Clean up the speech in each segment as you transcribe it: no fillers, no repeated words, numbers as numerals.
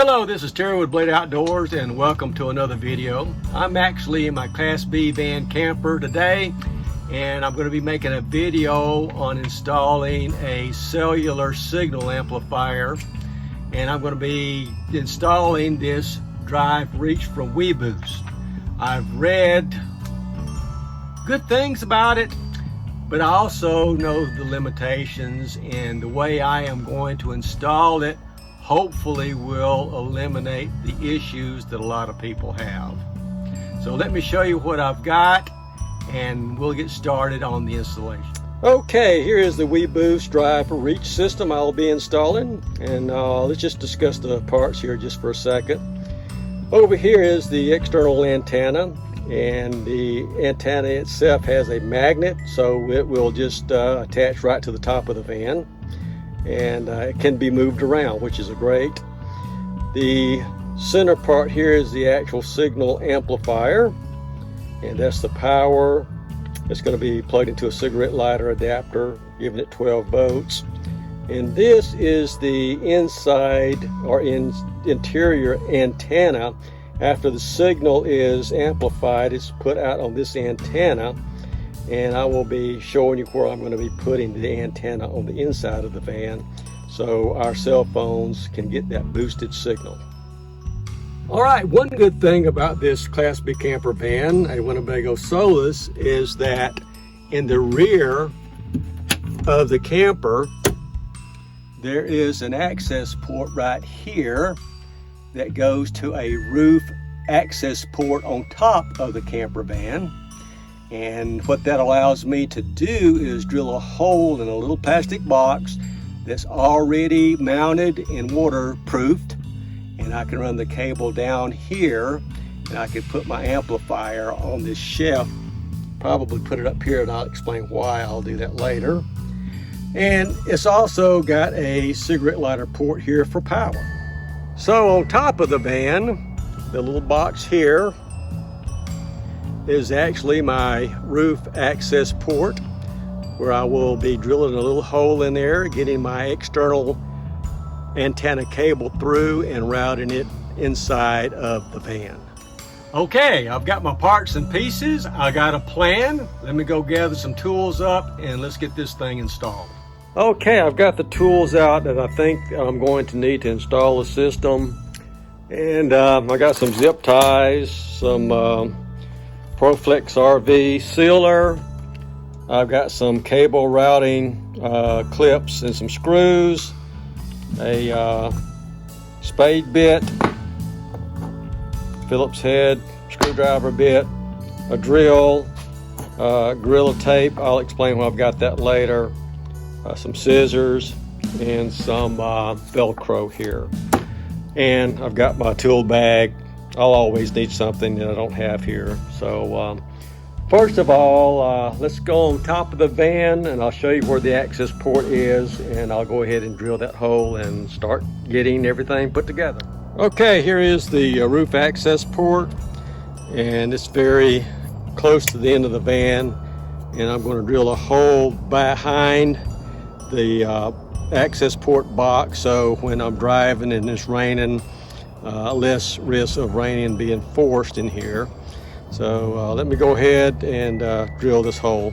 Hello, this is Terry with Blade Outdoors and welcome to another video. I'm actually in my Class B van camper today and I'm going to be making a video on installing a cellular signal amplifier, and I'm going to be installing this drive reach from weBoost. I've read good things about it, but I also know the limitations, and the way I am going to install it hopefully will eliminate the issues that a lot of people have. So let me show you what I've got and we'll get started on the installation. Okay, here is the weBoost drive reach system I'll be installing, and let's just discuss the parts here just for a second. Over here is the external antenna, and the antenna itself has a magnet, so it will just attach right to the top of the van, and it can be moved around, which is great. The center part here is the actual signal amplifier, and that's the power. It's going to be plugged into a cigarette lighter adapter, giving it 12 volts. And this is the inside or interior antenna. After the signal is amplified, it's put out on this antenna, and I will be showing you where I'm going to be putting the antenna on the inside of the van so our cell phones can get that boosted signal. All right, one good thing about this Class B camper van, a Winnebago Solis, is that in the rear of the camper there is an access port right here that goes to a roof access port on top of the camper van. And what that allows me to do is drill a hole in a little plastic box that's already mounted and waterproofed, and I can run the cable down here, and I can put my amplifier on this shelf, probably put it up here, and I'll explain why. I'll do that later. And it's also got a cigarette lighter port here for power. So on top of the van, the little box here is actually my roof access port, where I will be drilling a little hole in there, getting my external antenna cable through and routing it inside of the van. Okay, I've got my parts and pieces. I got a plan. Let me go gather some tools up and let's get this thing installed. Okay, I've got the tools out that I think I'm going to need to install the system. And I got some zip ties, some ProFlex RV sealer. I've got some cable routing clips and some screws, a spade bit, Phillips head screwdriver bit, a drill, Gorilla tape. I'll explain when I've got that later. Some scissors and some Velcro here. And I've got my tool bag. I'll always need something that I don't have here. So first of all, let's go on top of the van and I'll show you where the access port is, and I'll go ahead and drill that hole and start getting everything put together. Okay, here is the roof access port, and it's very close to the end of the van, and I'm going to drill a hole behind the access port box, so when I'm driving and it's raining, less risk of raining being forced in here. So let me go ahead and drill this hole.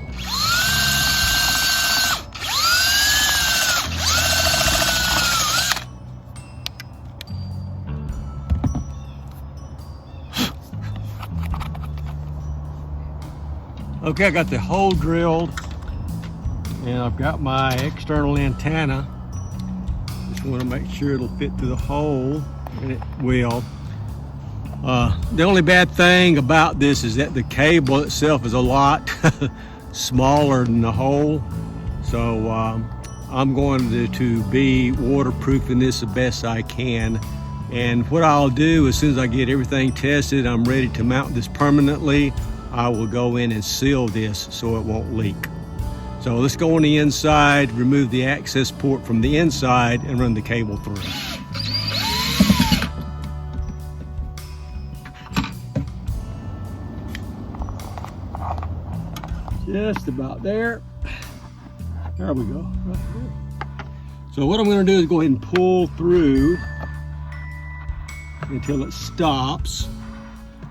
Okay, I got the hole drilled, and I've got my external antenna. Just want to make sure it'll fit through the hole, and it will. The only bad thing about this is that the cable itself is a lot smaller than the hole. So I'm going to be waterproofing this the best I can. And what I'll do, as soon as I get everything tested, I'm ready to mount this permanently, I will go in and seal this so it won't leak. So let's go on the inside, remove the access port from the inside, and run the cable through. Just about there. There we go. Right there. So what I'm going to do is go ahead and pull through until it stops.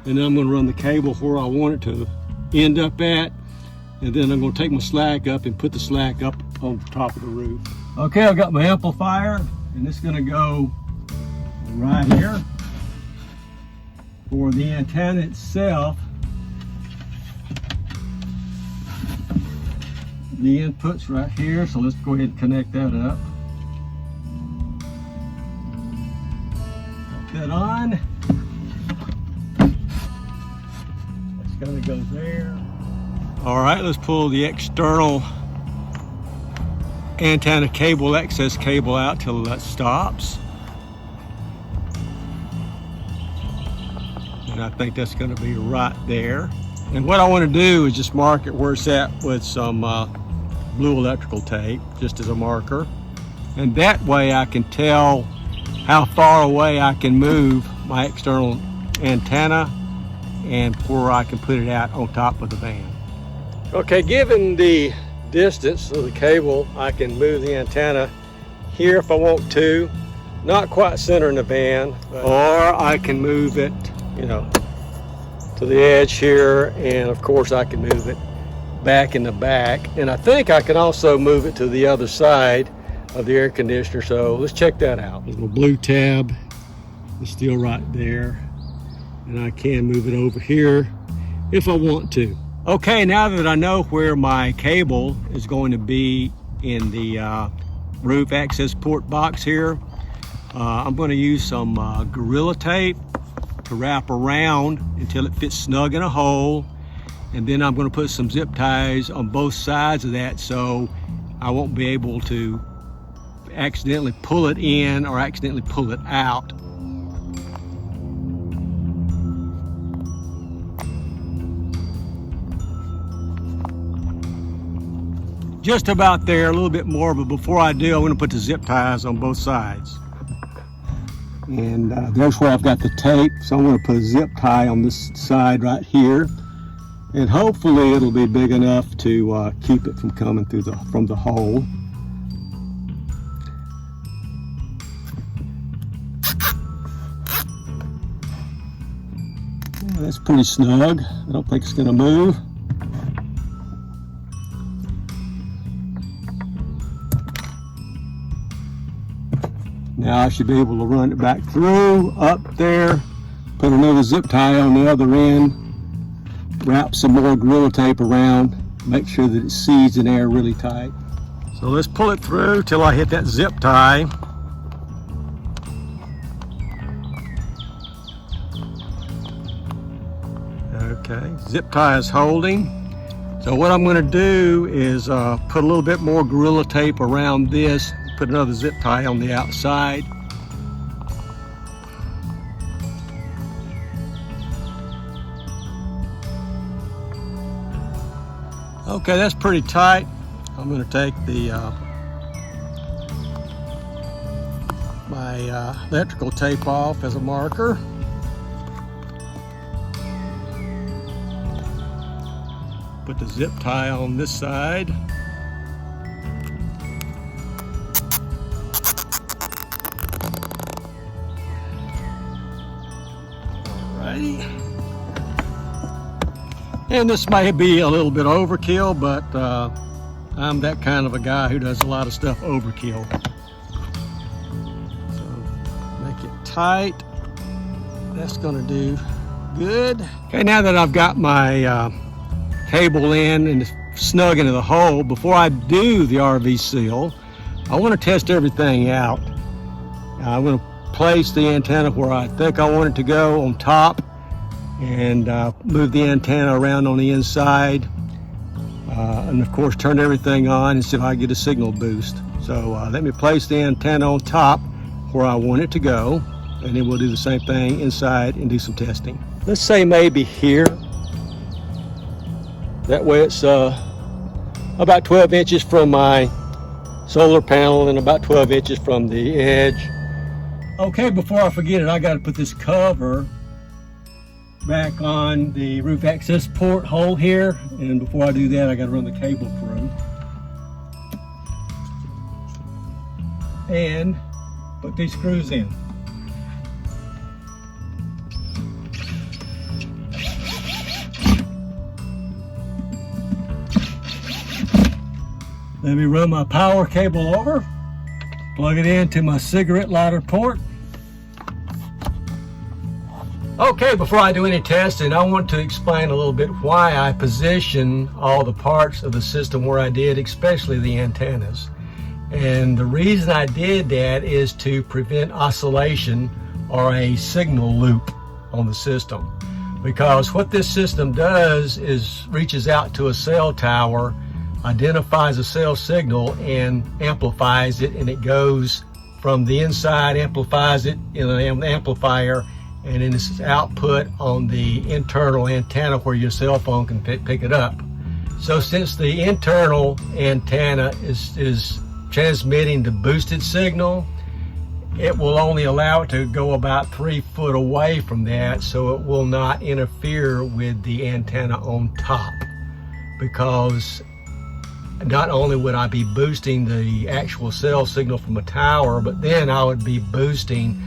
And then I'm going to run the cable where I want it to end up at. And then I'm going to take my slack up and put the slack up on the top of the roof. Okay, I've got my amplifier, and it's going to go right here. For the antenna itself, the input's right here, so let's go ahead and connect that up. Put that on. It's going to go there. All right, let's pull the external antenna cable, excess cable out till that stops. And I think that's going to be right there. And what I want to do is just mark it where it's at with some blue electrical tape, just as a marker. And that way I can tell how far away I can move my external antenna and where I can put it out on top of the van. Okay, given the distance of the cable, I can move the antenna here if I want to, not quite center in the van, or I can move it, you know, to the edge here, and of course I can move it back in the back, and I think I can also move it to the other side of the air conditioner. So let's check that out. There's my blue tab, it's still right there, and I can move it over here if I want to. Okay, now that I know where my cable is going to be in the roof access port box here, I'm going to use some Gorilla Tape to wrap around until it fits snug in a hole, and then I'm going to put some zip ties on both sides of that so I won't be able to accidentally pull it in or accidentally pull it out. Just about there, a little bit more, but before I do, I'm going to put the zip ties on both sides. And there's where I've got the tape, so I'm going to put a zip tie on this side right here, and hopefully it'll be big enough to keep it from coming through from the hole. Well, that's pretty snug. I don't think it's going to move. Now I should be able to run it back through, up there, put another zip tie on the other end, wrap some more Gorilla Tape around, make sure that it seeds in there really tight. So let's pull it through till I hit that zip tie. Okay, zip tie is holding. So what I'm going to do is put a little bit more Gorilla Tape around this, put another zip tie on the outside. Okay, that's pretty tight. I'm going to take the my electrical tape off as a marker. Put the zip tie on this side. And this may be a little bit overkill, but I'm that kind of a guy who does a lot of stuff overkill. So make it tight. That's going to do good. Okay, now that I've got my cable in and it's snug into the hole, before I do the RV seal, I want to test everything out. I'm going to place the antenna where I think I want it to go on top, and move the antenna around on the inside, and of course turn everything on and see if I get a signal boost. So let me place the antenna on top where I want it to go, and then we'll do the same thing inside and do some testing. Let's say maybe here. That way it's about 12 inches from my solar panel and about 12 inches from the edge. Okay, before I forget it, I got to put this cover back on the roof access port hole here, and before I do that I got to run the cable through and put these screws in. Let me run my power cable over, plug it into my cigarette lighter port. Okay, before I do any testing, I want to explain a little bit why I position all the parts of the system where I did, especially the antennas. And the reason I did that is to prevent oscillation or a signal loop on the system. Because what this system does is reaches out to a cell tower, identifies a cell signal and amplifies it, and it goes from the inside, amplifies it in an amplifier, and then it's output on the internal antenna where your cell phone can pick it up. So since the internal antenna is transmitting the boosted signal, it will only allow it to go about 3 foot away from that, so it will not interfere with the antenna on top. Because not only would I be boosting the actual cell signal from a tower, but then I would be boosting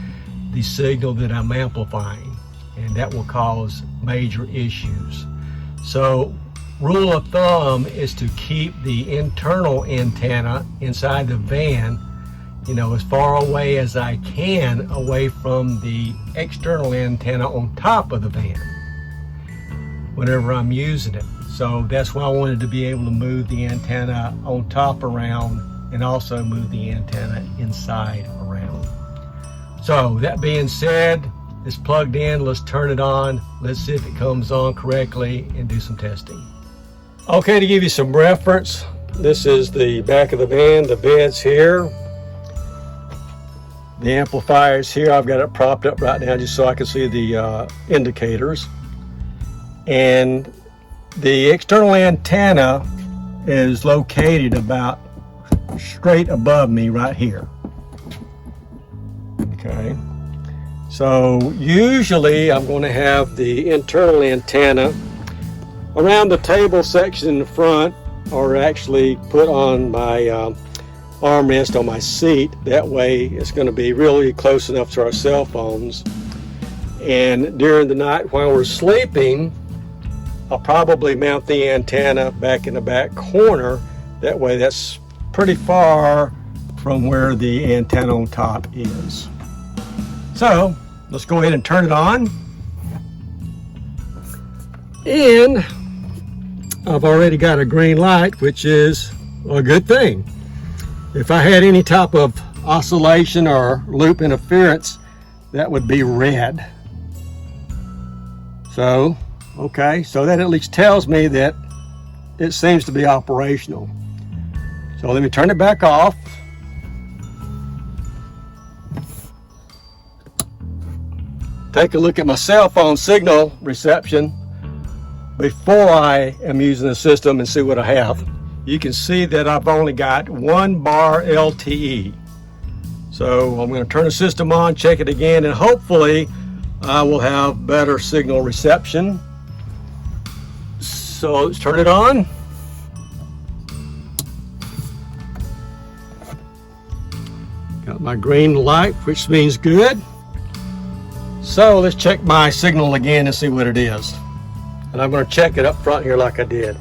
the signal that I'm amplifying, and that will cause major issues. So rule of thumb is to keep the internal antenna inside the van, you know, as far away as I can away from the external antenna on top of the van whenever I'm using it. So that's why I wanted to be able to move the antenna on top around and also move the antenna inside around. So that being said, it's plugged in. Let's turn it on. Let's see if it comes on correctly and do some testing. Okay, to give you some reference, this is the back of the van. The bed's here. The amplifier's here. I've got it propped up right now just so I can see the indicators. And the external antenna is located about straight above me right here. Okay, so usually I'm going to have the internal antenna around the table section in the front, or actually put on my armrest on my seat. That way it's going to be really close enough to our cell phones. And during the night while we're sleeping, I'll probably mount the antenna back in the back corner. That way that's pretty far from where the antenna on top is. So let's go ahead and turn it on. And I've already got a green light, which is a good thing. If I had any type of oscillation or loop interference, that would be red. So, okay, so that at least tells me that it seems to be operational. So let me turn it back off. Take a look at my cell phone signal reception before I am using the system and see what I have. You can see that I've only got 1 bar LTE. So I'm going to turn the system on, check it again, and hopefully I will have better signal reception. So let's turn it on. Got my green light, which means good. So let's check my signal again and see what it is. And I'm going to check it up front here like I did.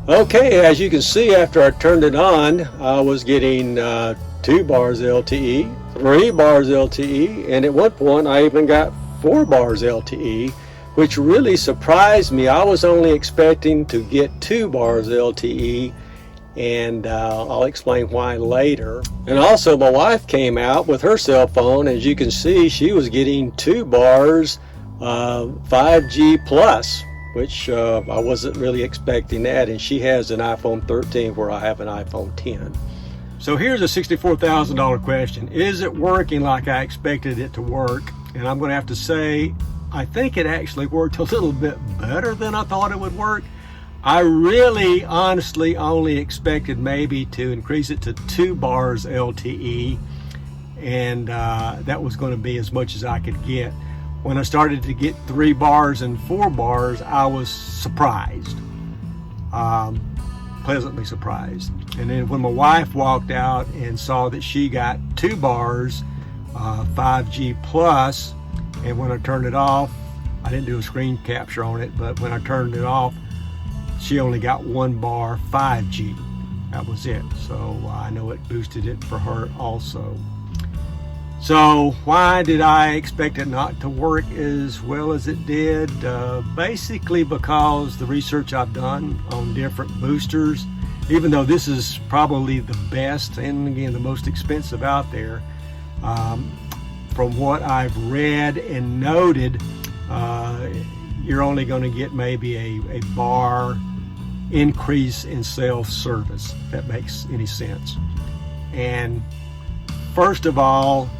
Okay, as you can see, after I turned it on, I was getting 2 bars LTE, 3 bars LTE, and at one point I even got 4 bars LTE, which really surprised me. I was only expecting to get 2 bars LTE, and I'll explain why later. And also my wife came out with her cell phone. As you can see, she was getting 2 bars 5G plus, which I wasn't really expecting that, and she has an iPhone 13 where I have an iPhone 10. So here's a $64,000 question. Is it working like I expected it to work? And I'm going to have to say, I think it actually worked a little bit better than I thought it would work. I really honestly only expected maybe to increase it to 2 bars LTE, and that was going to be as much as I could get. When I started to get 3 bars and 4 bars, I was surprised, pleasantly surprised. And then when my wife walked out and saw that she got 2 bars 5G plus, and when I turned it off, I didn't do a screen capture on it, but when I turned it off, she only got 1 bar 5G. That was it. So I know it boosted it for her also. So why did I expect it not to work as well as it did? Basically because the research I've done on different boosters, even though this is probably the best and again the most expensive out there, from what I've read and noted, you're only going to get maybe a bar increase in self-service, if that makes any sense. And first of all,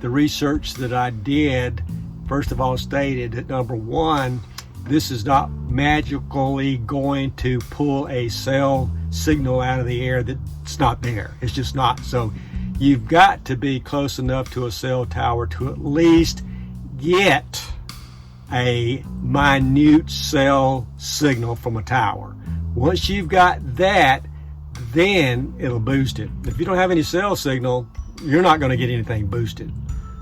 the research that I did, first of all, stated that number one, this is not magically going to pull a cell signal out of the air that's not there. It's just not. So you've got to be close enough to a cell tower to at least get a minute cell signal from a tower. Once you've got that, then it'll boost it. If you don't have any cell signal, you're not going to get anything boosted.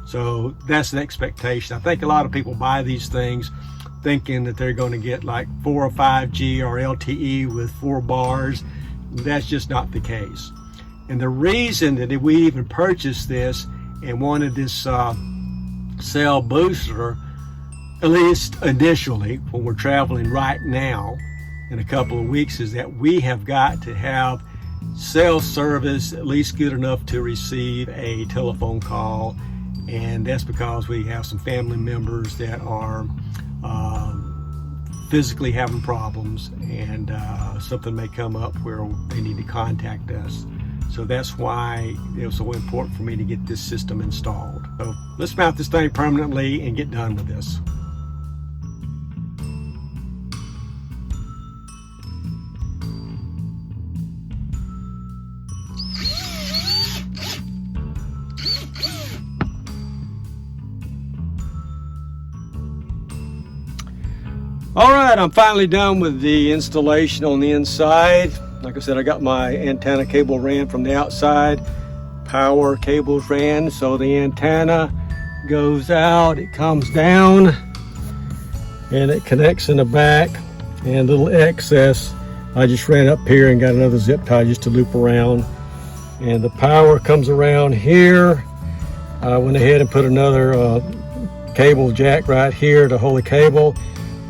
So that's the expectation. I think a lot of people buy these things thinking that they're going to get like 4 or 5G or LTE with 4 bars. That's just not the case. And the reason that we even purchased this and wanted this cell booster, at least initially when we're traveling right now in a couple of weeks, is that we have got to have cell service at least good enough to receive a telephone call. And that's because we have some family members that are physically having problems, and something may come up where they need to contact us. So that's why it was so important for me to get this system installed. So let's mount this thing permanently and get done with this. All right, I'm finally done with the installation on the inside. Like I said, I got my antenna cable ran from the outside. Power cables ran, so the antenna goes out, it comes down, and it connects in the back. And a little excess, I just ran up here and got another zip tie just to loop around. And the power comes around here. I went ahead and put another cable jack right here to hold the cable.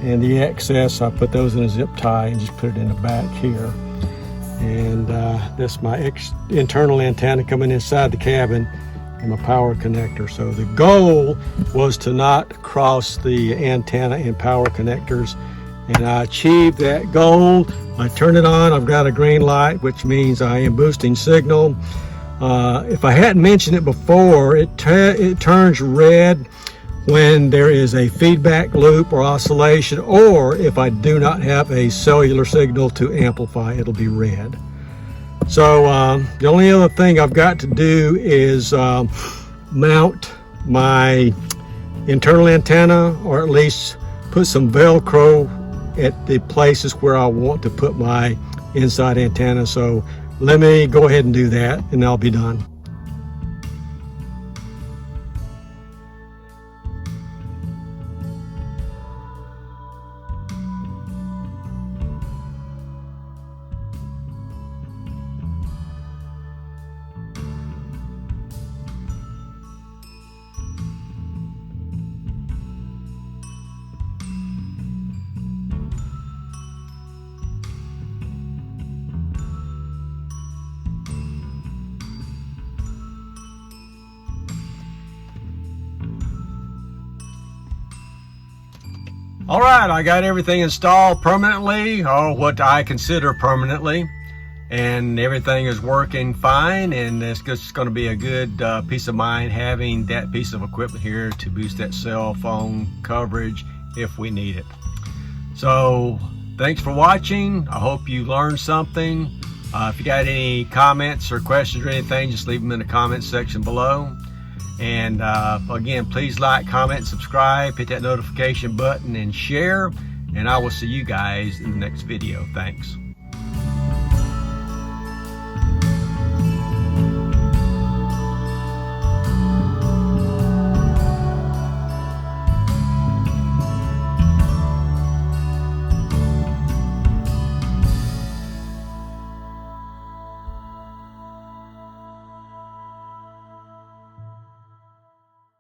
And the excess, I put those in a zip tie and just put it in the back here. And that's my internal antenna coming inside the cabin and my power connector. So the goal was to not cross the antenna and power connectors, and I achieved that goal. I turn it on, I've got a green light, which means I am boosting signal. If I hadn't mentioned it before, it turns red when there is a feedback loop or oscillation, or if I do not have a cellular signal to amplify, it'll be red. So the only other thing I've got to do is mount my internal antenna, or at least put some Velcro at the places where I want to put my inside antenna. So let me go ahead and do that, and I'll be done. All right, I got everything installed permanently, or what I consider permanently, and everything is working fine, and it's just going to be a good peace of mind having that piece of equipment here to boost that cell phone coverage if we need it. So thanks for watching. I hope you learned something. If you got any comments or questions or anything, just leave them in the comments section below. And again, please like, comment, subscribe, hit that notification button and share, and I will see you guys in the next video. Thanks.